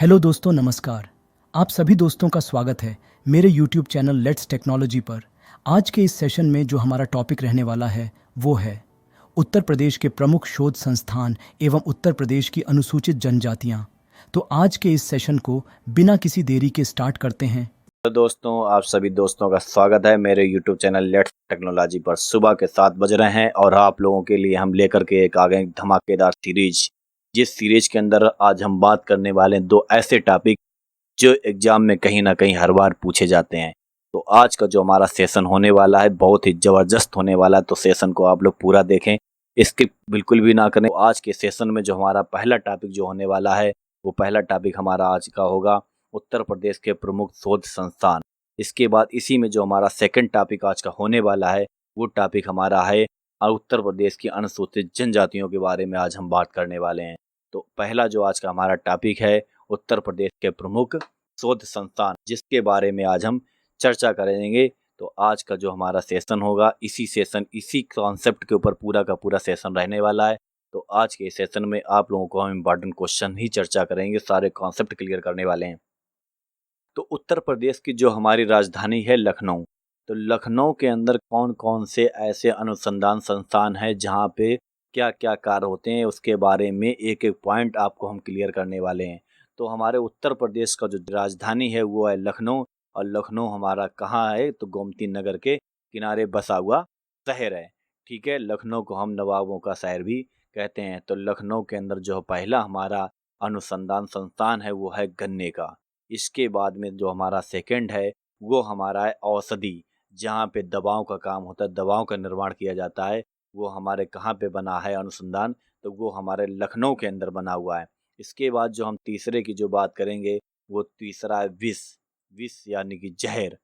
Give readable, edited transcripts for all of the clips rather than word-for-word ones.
Hello दोस्तों, नमस्कार। आप सभी दोस्तों का स्वागत है मेरे यूट्यूब चैनल लेट्स टेक्नोलॉजी पर। आज के इस सेशन में जो हमारा टॉपिक रहने वाला है वो है उत्तर प्रदेश के प्रमुख शोध संस्थान एवं उत्तर प्रदेश की अनुसूचित जनजातियां। तो आज के इस सेशन को बिना किसी देरी के स्टार्ट करते हैं। तो दोस्तों, आप सभी दोस्तों का स्वागत है मेरे YouTube चैनल लेट्स टेक्नोलॉजी पर। सुबह के 7 बज रहे हैं और आप लोगों के लिए हम लेकर के एक आ गए धमाकेदार सीरीज, जिस सीरीज के अंदर आज हम बात करने वाले हैं दो ऐसे टॉपिक जो एग्जाम में कहीं ना कहीं हर बार पूछे जाते हैं। तो आज का जो हमारा सेशन होने वाला है बहुत ही ज़बरदस्त होने वाला है, तो सेशन को आप लोग पूरा देखें, स्किप बिल्कुल भी ना करें। तो आज के सेशन में जो हमारा पहला टॉपिक जो होने वाला है, वो पहला टॉपिक हमारा आज का होगा उत्तर प्रदेश के प्रमुख शोध संस्थान। इसके बाद इसी में जो हमारा सेकंड टॉपिक आज का होने वाला है, वो टॉपिक हमारा है उत्तर प्रदेश की अनुसूचित जनजातियों के बारे में आज हम बात करने वाले हैं। तो पहला जो आज का हमारा टॉपिक है उत्तर प्रदेश के प्रमुख शोध संस्थान, जिसके बारे में आज हम चर्चा करेंगे। तो आज का जो हमारा सेशन होगा, इसी कॉन्सेप्ट के ऊपर पूरा का पूरा सेशन रहने वाला है। तो आज के सेशन में आप लोगों को हम इम्पॉर्टेंट क्वेश्चन ही चर्चा करेंगे, सारे कॉन्सेप्ट क्लियर करने वाले हैं। तो उत्तर प्रदेश की जो हमारी राजधानी है लखनऊ, तो लखनऊ के अंदर कौन कौन से ऐसे अनुसंधान संस्थान हैं जहाँ पे क्या क्या कार्य होते हैं, उसके बारे में एक एक पॉइंट आपको हम क्लियर करने वाले हैं। तो हमारे उत्तर प्रदेश का जो राजधानी है वो है लखनऊ, और लखनऊ हमारा कहाँ है, तो गोमती नगर के किनारे बसा हुआ शहर है। ठीक है, लखनऊ को हम नवाबों का शहर भी कहते हैं। तो लखनऊ के अंदर जो पहला हमारा अनुसंधान संस्थान है वो है गन्ने का। इसके बाद में जो हमारा सेकंड है वो हमारा है औषधि, जहाँ पे दवाओं का काम होता है, दवाओं का निर्माण किया जाता है। वो हमारे कहाँ पे बना है अनुसंधान, तो वो हमारे लखनऊ के अंदर बना हुआ है। इसके बाद जो हम तीसरे की जो बात करेंगे, वो तीसरा है विष। विष यानी कि जहर।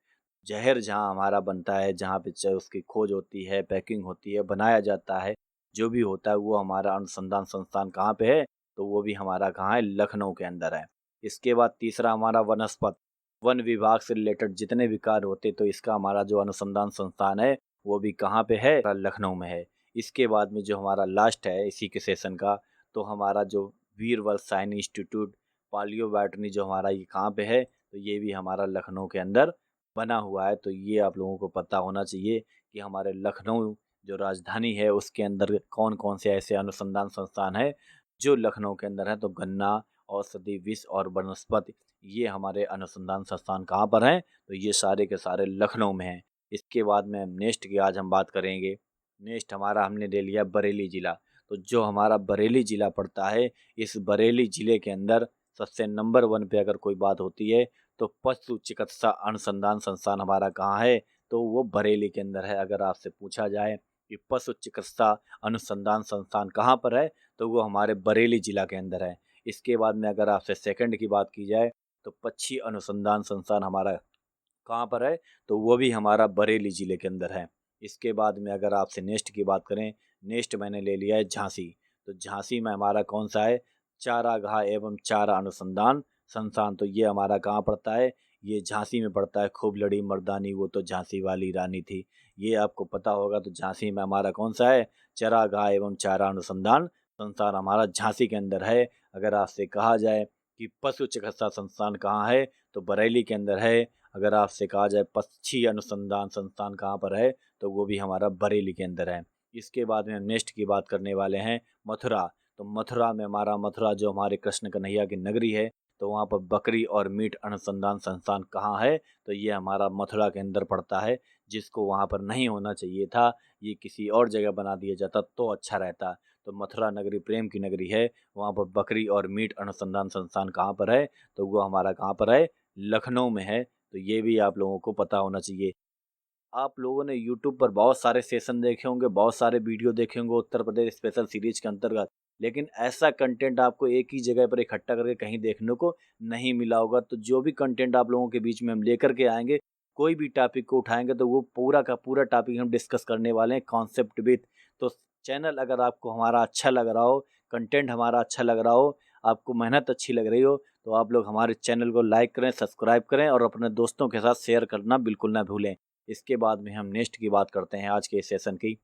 जहर जहाँ हमारा बनता है, जहाँ पे चाहे उसकी खोज होती है, पैकिंग होती है, बनाया जाता है, जो भी होता है वो हमारा अनुसंधान संस्थान कहाँ पे है, तो वो भी हमारा कहाँ है, लखनऊ के अंदर है। इसके बाद तीसरा हमारा वनस्पत, वन विभाग से रिलेटेड जितने भी कार्य होते, तो इसका हमारा जो अनुसंधान संस्थान है वो भी कहाँ पे है, लखनऊ में है। इसके बाद में जो हमारा लास्ट है इसी के सेशन का, तो हमारा जो वीरवल साइंस इंस्टीट्यूट पालियो बॉटनी जो हमारा ये कहाँ पे है, तो ये भी हमारा लखनऊ के अंदर बना हुआ है। तो ये आप लोगों को पता होना चाहिए कि हमारे लखनऊ जो राजधानी है उसके अंदर कौन कौन से ऐसे अनुसंधान संस्थान है जो लखनऊ के अंदर है। तो गन्ना, औषधि, विष और वनस्पति, ये हमारे अनुसंधान संस्थान कहाँ पर हैं, तो ये सारे के सारे लखनऊ में हैं। इसके बाद में नेक्स्ट की आज हम बात करेंगे। नेक्स्ट हमारा हमने ले लिया बरेली ज़िला। तो जो हमारा बरेली ज़िला पड़ता है, इस बरेली ज़िले के अंदर सबसे नंबर 1 पे अगर कोई बात होती है, तो पशु चिकित्सा अनुसंधान संस्थान हमारा कहाँ है, तो वो बरेली के अंदर है। अगर आपसे पूछा जाए कि पशु चिकित्सा अनुसंधान संस्थान कहाँ पर है, तो वो हमारे बरेली ज़िला के अंदर है। इसके बाद में अगर आपसे सेकंड की बात की जाए, तो पक्षी अनुसंधान संस्थान हमारा कहाँ पर है, तो वो भी हमारा बरेली ज़िले के अंदर है। इसके बाद में अगर आपसे नेक्स्ट की बात करें, नेक्स्ट मैंने ले लिया है झांसी। तो झांसी में हमारा कौन सा है, चारागाह एवं चारा अनुसंधान संस्थान। तो ये हमारा कहाँ पड़ता है, ये झांसी में पड़ता है। खूब लड़ी मर्दानी वो तो झांसी वाली रानी थी, ये आपको पता होगा। तो झांसी में हमारा कौन सा है, चारागाह एवं चारा अनुसंधान संस्थान हमारा झांसी के अंदर है। अगर आपसे कहा जाए कि पशु चिकित्सा संस्थान कहाँ है, तो बरेली के अंदर है। अगर आपसे कहा जाए पक्षी अनुसंधान संस्थान कहाँ पर है, तो वो भी हमारा बरेली के अंदर है। इसके बाद में हम नेक्स्ट की बात करने वाले हैं मथुरा। तो मथुरा में हमारा, मथुरा जो हमारे कृष्ण कन्हैया की नगरी है, तो वहाँ पर बकरी और मीट अनुसंधान संस्थान कहाँ है, तो ये हमारा मथुरा के अंदर पड़ता है। जिसको वहाँ पर नहीं होना चाहिए था, ये किसी और जगह बना दिया जाता तो अच्छा रहता। तो मथुरा नगरी प्रेम की नगरी है, वहाँ पर बकरी और मीट अनुसंधान संस्थान कहाँ पर है, तो वो हमारा कहाँ पर है, लखनऊ में है। तो ये भी आप लोगों को पता होना चाहिए। आप लोगों ने यूट्यूब पर बहुत सारे सेशन देखे होंगे, बहुत सारे वीडियो देखे होंगे उत्तर प्रदेश स्पेशल सीरीज के अंतर्गत, लेकिन ऐसा कंटेंट आपको एक ही जगह पर इकट्ठा करके कहीं देखने को नहीं मिला होगा। तो जो भी कंटेंट आप लोगों के बीच में हम लेकर के आएंगे, कोई भी टॉपिक को उठाएंगे, तो वो पूरा का पूरा टॉपिक हम डिस्कस करने वाले हैं कॉन्सेप्ट विथ। तो चैनल अगर आपको हमारा अच्छा लग रहा हो, कंटेंट हमारा अच्छा लग रहा हो, आपको मेहनत अच्छी लग रही हो, तो आप लोग हमारे चैनल को लाइक करें, सब्सक्राइब करें और अपने दोस्तों के साथ शेयर करना बिल्कुल ना भूलें। इसके बाद में हम नेक्स्ट की बात करते हैं आज के सेशन की।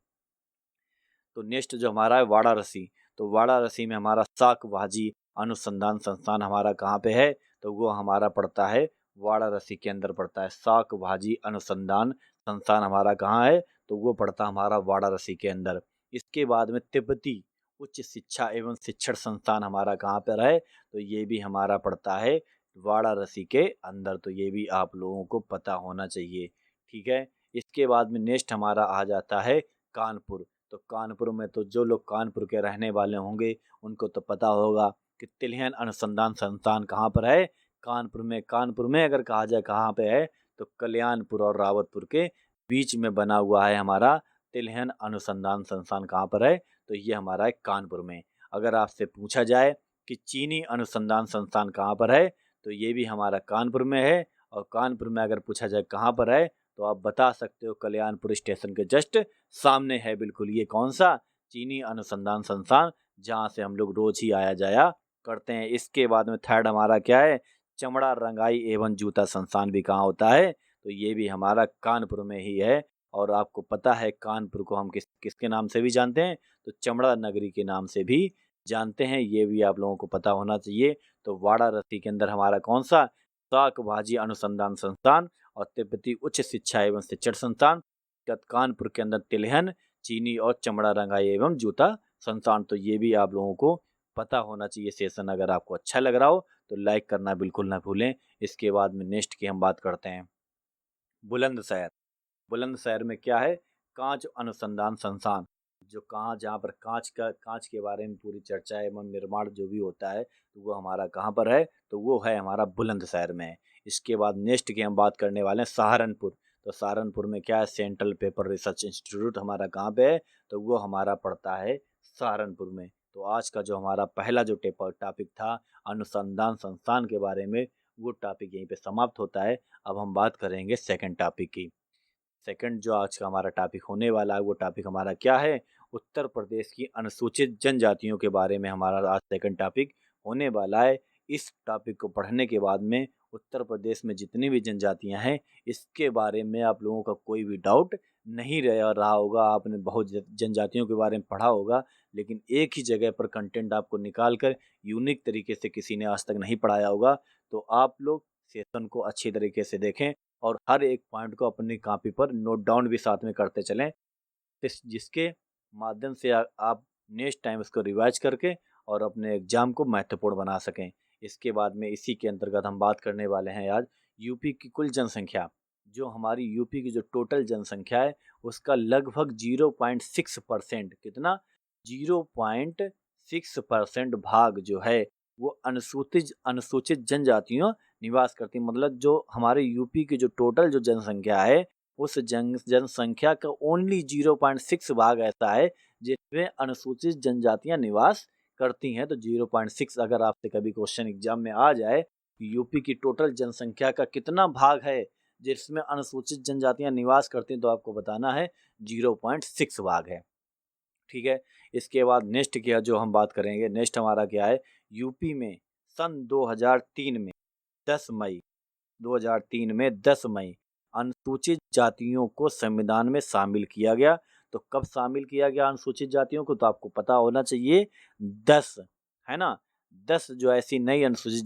तो नेक्स्ट जो हमारा है वाराणसी। तो वाराणसी में हमारा शाक भाजी अनुसंधान संस्थान हमारा कहाँ पे है, तो वो हमारा पड़ता है वाराणसी के अंदर पड़ता है। शाक भाजी अनुसंधान संस्थान हमारा कहाँ है, तो वो पड़ता हमारा वाराणसी के अंदर। इसके बाद में तिब्बती उच्च शिक्षा एवं शिक्षण संस्थान हमारा कहाँ पर है, तो ये भी हमारा पड़ता है वाराणसी के अंदर। तो ये भी आप लोगों को पता होना चाहिए, ठीक है। इसके बाद में नेक्स्ट हमारा आ जाता है कानपुर। तो कानपुर में तो जो लोग कानपुर के रहने वाले होंगे उनको तो पता होगा कि तिलहन अनुसंधान संस्थान कहाँ पर है, कानपुर में। कानपुर में अगर कहा जाए कहाँ पे है, तो कल्याणपुर और रावतपुर के बीच में बना हुआ है हमारा तिलहन अनुसंधान संस्थान। कहाँ पर है, तो ये हमारा है कानपुर में। अगर आपसे पूछा जाए कि चीनी अनुसंधान संस्थान कहाँ पर है, तो ये भी हमारा कानपुर में है। और कानपुर में अगर पूछा जाए कहाँ पर है, तो आप बता सकते हो कल्याणपुर स्टेशन के जस्ट सामने है बिल्कुल। ये कौन सा, चीनी अनुसंधान संस्थान, जहाँ से हम लोग रोज ही आया जाया करते हैं। इसके बाद में थर्ड हमारा क्या है, चमड़ा रंगाई एवं जूता संस्थान भी कहाँ होता है, तो ये भी हमारा कानपुर में ही है। और आपको पता है कानपुर को हम किसके नाम से भी जानते हैं, तो चमड़ा नगरी के नाम से भी जानते हैं। ये भी आप लोगों को पता होना चाहिए। तो वाराणसी के अंदर हमारा कौन सा, शाक भाजी अनुसंधान संस्थान और तिब्बती उच्च शिक्षा एवं शिक्षण संस्थान। कानपुर के अंदर तिलहन, चीनी और चमड़ा रंगाई एवं जूता संस्थान। तो ये भी आप लोगों को पता होना चाहिए। सेशन अगर आपको अच्छा लग रहा हो तो लाइक करना बिल्कुल ना भूलें। इसके बाद में नेक्स्ट की हम बात करते हैं बुलंदशहर। बुलंदशहर में क्या है, कांच अनुसंधान संस्थान। जो जहाँ पर कांच के बारे में पूरी चर्चा एवं निर्माण जो भी होता है, तो वो हमारा कहाँ पर है, तो वो है हमारा बुलंदशहर में। इसके बाद नेक्स्ट की हम बात करने वाले हैं सहारनपुर। तो सहारनपुर में क्या है, सेंट्रल पेपर रिसर्च इंस्टीट्यूट हमारा कहाँ पे है, तो वो हमारा पड़ता है सहारनपुर में। तो आज का जो हमारा पहला जो टॉपिक था अनुसंधान संस्थान के बारे में, वो टॉपिक यहीं पे समाप्त होता है। अब हम बात करेंगे सेकंड टॉपिक की। सेकंड जो आज का हमारा टॉपिक होने वाला है, वो टॉपिक हमारा क्या है, उत्तर प्रदेश की अनुसूचित जनजातियों के बारे में हमारा आज सेकंड टॉपिक होने वाला है। इस टॉपिक को पढ़ने के बाद में उत्तर प्रदेश में जितनी भी जनजातियां हैं, इसके बारे में आप लोगों का कोई भी डाउट नहीं रहा होगा। आपने बहुत जनजातियों के बारे में पढ़ा होगा, लेकिन एक ही जगह पर कंटेंट आपको निकाल कर यूनिक तरीके से किसी ने आज तक नहीं पढ़ाया होगा। तो आप लोग सेशन को अच्छी तरीके से देखें और हर एक पॉइंट को अपनी कॉपी पर नोट डाउन भी साथ में करते चलें, जिसके माध्यम से आप नेक्स्ट टाइम इसको रिवाइज करके और अपने एग्जाम को महत्वपूर्ण बना सकें। इसके बाद में इसी के अंतर्गत हम बात करने वाले हैं आज यूपी की कुल जनसंख्या। जो हमारी यूपी की जो टोटल जनसंख्या है, उसका लगभग 0.6%, कितना, 0.6% भाग जो है वो अनुसूचित अनुसूचित जनजातियों निवास करती। मतलब जो हमारे यूपी की जो टोटल जो जनसंख्या है, उस जनसंख्या का ओनली 0.6 भाग ऐसा है जिसमें अनुसूचित जनजातियां निवास करती हैं। तो 0.6 अगर आपसे कभी क्वेश्चन एग्जाम में आ जाए कि यूपी की टोटल जनसंख्या का कितना भाग है जिसमें अनुसूचित जनजातियां निवास करती हैं, तो आपको बताना है 0.6 भाग है, ठीक है। इसके बाद नेक्स्ट क्या जो हम बात करेंगे, नेक्स्ट हमारा क्या है, यूपी में सन 2003 में 10 मई 2003 में 10 मई अनुसूचित जातियों को संविधान में शामिल किया गया। तो कब शामिल किया गया अनुसूचित जातियों को, तो आपको पता होना चाहिए 10, है ना। 10 जो ऐसी नई अनुसूचित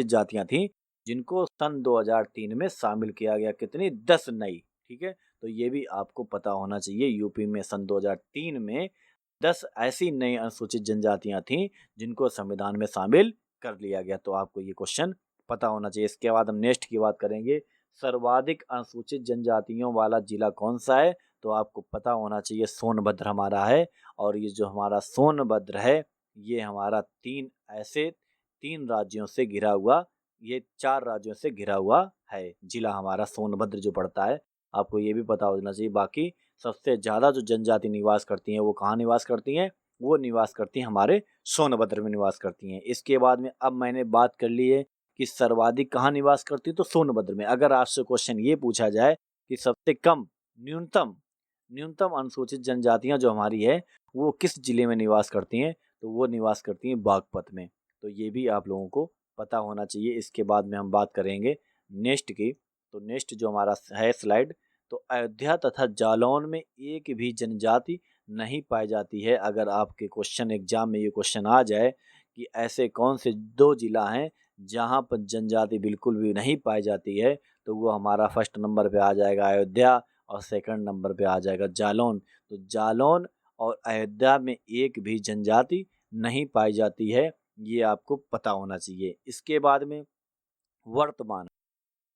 जातियां थी जिनको सन 2003 में शामिल किया गया। कितनी, 10 नई, ठीक है। तो ये भी आपको पता होना चाहिए, यूपी में सन 2003 में 10 ऐसी नई अनुसूचित जनजातियां थीं जिनको संविधान में शामिल कर लिया गया। तो आपको ये क्वेश्चन पता होना चाहिए। इसके बाद हम नेक्स्ट की बात करेंगे, सर्वाधिक अनुसूचित जनजातियों वाला जिला कौन सा है, तो आपको पता होना चाहिए सोनभद्र हमारा है। और ये जो हमारा सोनभद्र है, ये हमारा तीन राज्यों से घिरा हुआ, ये 4 राज्यों से घिरा हुआ है जिला हमारा सोनभद्र जो पड़ता है। आपको ये भी पता होना चाहिए। बाकी सबसे ज़्यादा जो जनजाति निवास करती हैं वो कहाँ निवास करती हैं, वो निवास करती हैं हमारे सोनभद्र में निवास करती हैं। इसके बाद में अब मैंने बात कर ली है कि सर्वाधिक कहाँ निवास करती है, तो सोनभद्र में। अगर आपसे क्वेश्चन ये पूछा जाए कि सबसे कम न्यूनतम न्यूनतम अनुसूचित जनजातियां जो हमारी है वो किस जिले में निवास करती हैं, तो वो निवास करती हैं बागपत में। तो ये भी आप लोगों को पता होना चाहिए। इसके बाद में हम बात करेंगे नेक्स्ट की। तो नेक्स्ट जो हमारा है स्लाइड, तो अयोध्या तथा जालौन में एक भी जनजाति नहीं पाई जाती है। अगर आपके क्वेश्चन एग्जाम में ये क्वेश्चन आ जाए कि ऐसे कौन से 2 जिला हैं जहाँ पर जनजाति बिल्कुल भी नहीं पाई जाती है, तो वो हमारा फर्स्ट नंबर पे आ जाएगा अयोध्या और सेकंड नंबर पे आ जाएगा जालौन। तो जालौन और अयोध्या में एक भी जनजाति नहीं पाई जाती है, ये आपको पता होना चाहिए। इसके बाद में वर्तमान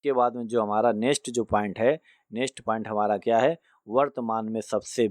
के बाद में जो हमारा नेक्स्ट जो पॉइंट है, नेक्स्ट पॉइंट हमारा क्या है, वर्तमान में सबसे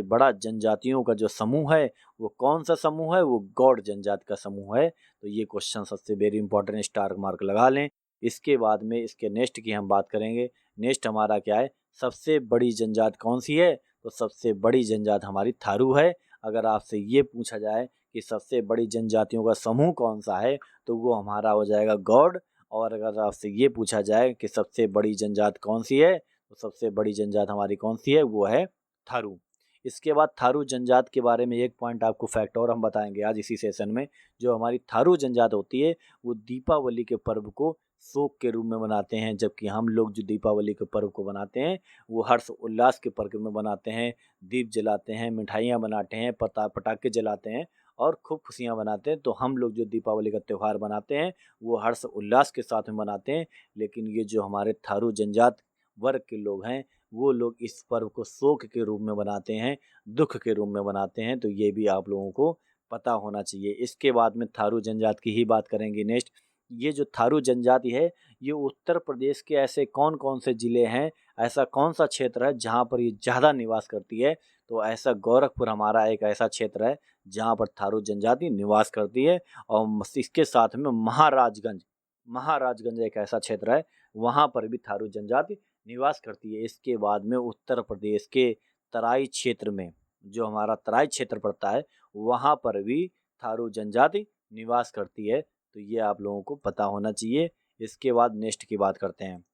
बड़ा जनजातियों का जो समूह है वो कौन सा समूह है, वो गौड़ जनजाति का समूह है। तो ये क्वेश्चन सबसे वेरी इंपॉर्टेंट, स्टार मार्क लगा लें। इसके बाद में इसके नेक्स्ट की हम बात करेंगे। नेक्स्ट हमारा क्या है, सबसे बड़ी जनजाति कौन सी है, तो सबसे बड़ी जनजाति हमारी थारू है। अगर आपसे ये पूछा जाए कि सबसे बड़ी जनजातियों का समूह कौन सा है, तो वो हमारा हो जाएगा गौड़। और अगर आपसे ये पूछा जाए कि सबसे बड़ी जनजाति कौन सी है, तो सबसे बड़ी जनजाति हमारी कौन सी है, वो है थारू। इसके बाद थारू जनजाति के बारे में एक पॉइंट आपको फैक्ट और हम बताएंगे आज इसी सेशन में। जो हमारी थारू जनजाति होती है वो दीपावली के पर्व को शोक के रूप में मनाते हैं, जबकि हम लोग जो दीपावली के पर्व को बनाते हैं वो हर्ष उल्लास के पर्व में बनाते हैं। दीप जलाते हैं, मिठाइयाँ बनाते हैं, पटाखे जलाते हैं और खूब खुशियाँ मनाते हैं। तो हम लोग जो दीपावली का त्यौहार मनाते हैं वो हर्ष उल्लास के साथ में मनाते हैं। लेकिन ये जो हमारे थारू जनजाति वर्ग के लोग हैं वो लोग इस पर्व को शोक के रूप में बनाते हैं, दुख के रूप में बनाते हैं। तो ये भी आप लोगों को पता होना चाहिए। इसके बाद में थारू जनजाति की ही बात करेंगे नेक्स्ट। ये जो थारू जनजाति है ये उत्तर प्रदेश के ऐसे कौन कौन से ज़िले हैं, ऐसा कौन सा क्षेत्र है जहाँ पर ये ज़्यादा निवास करती है, तो ऐसा गोरखपुर हमारा एक ऐसा क्षेत्र है जहाँ पर थारू जनजाति निवास करती है। और इसके साथ में महाराजगंज एक ऐसा क्षेत्र है, वहाँ पर भी थारू जनजाति निवास करती है। इसके बाद में उत्तर प्रदेश के तराई क्षेत्र में, जो हमारा तराई क्षेत्र पड़ता है, वहाँ पर भी थारू जनजाति निवास करती है। तो ये आप लोगों को पता होना चाहिए। इसके बाद नेक्स्ट की बात करते हैं।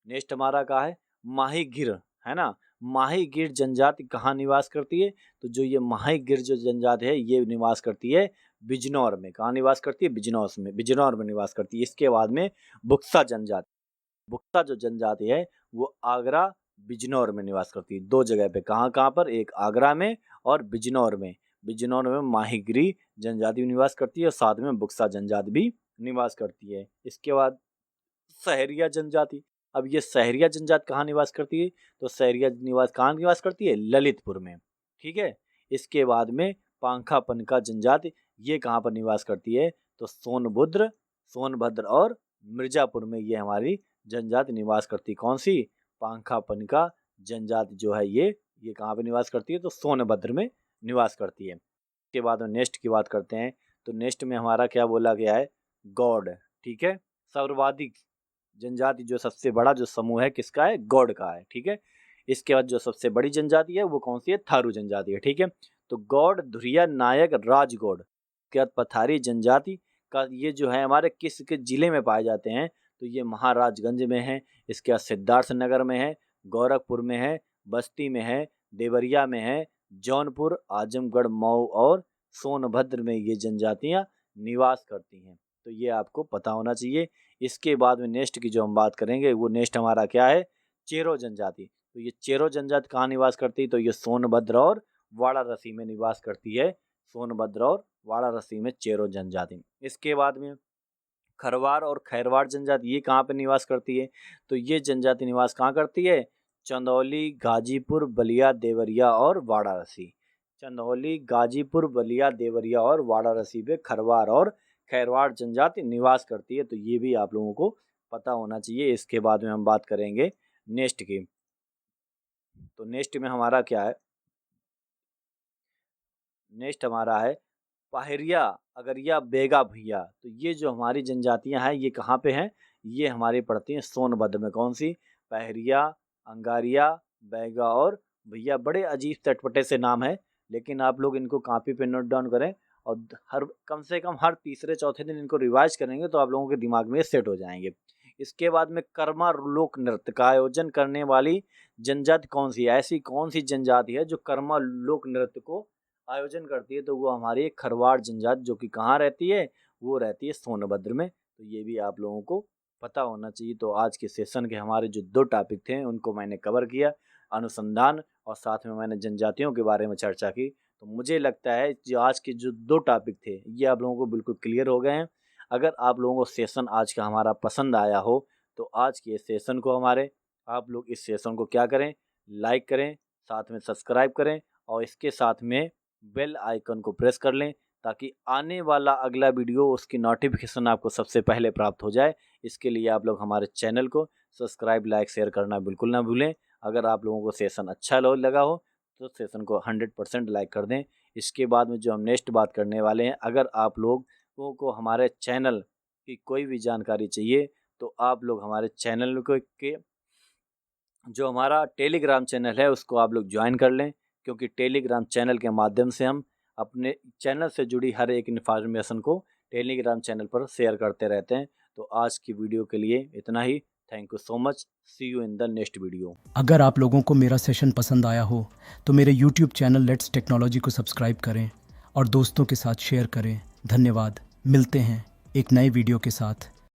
नेक्स्ट हमारा क्या है, माही गिर, है ना। माही गिर जनजाति कहाँ निवास करती है, तो जो ये माही गिर जो जनजाति है ये निवास करती है बिजनौर में। कहाँ निवास करती है, बिजनौर में निवास करती है। इसके बाद में बुक्सा जो जनजाति है वो आगरा बिजनौर में निवास करती है। 2 जगह पे, कहाँ कहाँ पर, एक आगरा में और बिजनौर में। बिजनौर में माहीगिरी जनजाति निवास करती है और साथ में बुक्सा जनजाति भी निवास करती है। इसके बाद सहरिया जनजाति। अब ये सहरिया जनजाति कहाँ निवास करती है, तो सहरिया निवास कहाँ निवास करती है, ललितपुर में, ठीक है। इसके बाद में पांखा पनका जनजाति, ये कहाँ पर निवास करती है, तो सोनभद्र और मिर्जापुर में ये हमारी जनजाति निवास करती है। कौन सी, पांखा पनका जनजाति जो है ये कहाँ पे निवास करती है, तो सोनभद्र में निवास करती है। इसके बाद में नेक्स्ट की बात करते हैं। तो नेक्स्ट में हमारा क्या बोला गया है, गौड़, ठीक है। सर्वाधिक जनजाति जो सबसे बड़ा जो समूह है किसका है, गौड़ का है, ठीक है। इसके बाद जो सबसे बड़ी जनजाति है वो कौन सी है, थारू जनजाति है, ठीक है। तो गौड़, धुरिया, नायक, राजगौड़ के बाद पथारी जनजाति का ये जो है हमारे किस के जिले में पाए जाते हैं, तो ये महाराजगंज में है। इसके बाद सिद्धार्थनगर में है, गोरखपुर में है, बस्ती में है, देवरिया में है, जौनपुर, आजमगढ़, मऊ और सोनभद्र में ये जनजातियाँ निवास करती हैं। तो ये आपको पता होना चाहिए। इसके बाद में नेक्स्ट की जो हम बात करेंगे वो नेक्स्ट हमारा क्या है, चेरो जनजाति। तो ये चेरो जनजाति कहाँ निवास करती है, तो ये सोनभद्र और वाराणसी में निवास करती है। सोनभद्र और वाराणसी में चेरो जनजाति। इसके बाद में खरवार और खैरवाड़ जनजाति, ये कहाँ पे निवास करती है, तो ये जनजाति निवास कहाँ करती है, चंदौली, गाजीपुर, बलिया, देवरिया और वाराणसी। चंदौली, गाजीपुर, बलिया, देवरिया और वाराणसी पे खरवार और खैरवाड़ जनजाति निवास करती है। तो ये भी आप लोगों को पता होना चाहिए। इसके बाद में हम बात करेंगे नेक्स्ट की। तो नेक्स्ट में हमारा क्या है, नेक्स्ट हमारा है पाहरिया, अगरिया, बेगा, भैया। तो ये जो हमारी जनजातियां हैं ये कहाँ पे हैं, ये हमारी पड़ती हैं सोनभद्र में। कौन सी, पाहरिया, अंगारिया, बैगा और भैया। बड़े अजीब चटपटे से नाम है, लेकिन आप लोग इनको कॉपी पे नोट डाउन करें और हर कम से कम हर तीसरे चौथे दिन इनको रिवाइज करेंगे तो आप लोगों के दिमाग में सेट हो जाएंगे। इसके बाद में कर्मा लोक नृत्य का आयोजन करने वाली जनजाति कौन सी है, ऐसी कौन सी जनजाति है जो कर्मा लोक नृत्य को आयोजन करती है, तो वो हमारी एक खरवाड़ जनजाति जो कि कहाँ रहती है, वो रहती है सोनभद्र में। तो ये भी आप लोगों को पता होना चाहिए। तो आज के सेशन के हमारे जो 2 टॉपिक थे उनको मैंने कवर किया, अनुसंधान और साथ में मैंने जनजातियों के बारे में चर्चा की। तो मुझे लगता है जो आज के जो 2 टॉपिक थे ये आप लोगों को बिल्कुल क्लियर हो गए हैं। अगर आप लोगों को सेशन आज का हमारा पसंद आया हो तो आज के सेशन को आप लोग इस सेशन को क्या करें, लाइक करें, साथ में सब्सक्राइब करें और इसके साथ में बेल आइकन को प्रेस कर लें ताकि आने वाला अगला वीडियो उसकी नोटिफिकेशन आपको सबसे पहले प्राप्त हो जाए। इसके लिए आप लोग हमारे चैनल को सब्सक्राइब, लाइक, शेयर करना बिल्कुल ना भूलें। अगर आप लोगों को सेशन अच्छा लगा हो तो सेशन को 100% लाइक कर दें। इसके बाद में जो हम नेक्स्ट बात करने वाले हैं, अगर आप लोगों को हमारे चैनल की कोई भी जानकारी चाहिए तो आप लोग हमारे चैनल को के जो हमारा टेलीग्राम चैनल है उसको आप लोग ज्वाइन कर लें, क्योंकि टेलीग्राम चैनल के माध्यम से हम अपने चैनल से जुड़ी हर एक इन्फॉर्मेशन को टेलीग्राम चैनल पर शेयर करते रहते हैं। तो आज की वीडियो के लिए इतना ही। Thank you so much. See you in the next video. अगर आप लोगों को मेरा सेशन पसंद आया हो तो मेरे YouTube चैनल लेट्स टेक्नोलॉजी को सब्सक्राइब करें और दोस्तों के साथ शेयर करें। धन्यवाद। मिलते हैं एक नए वीडियो के साथ।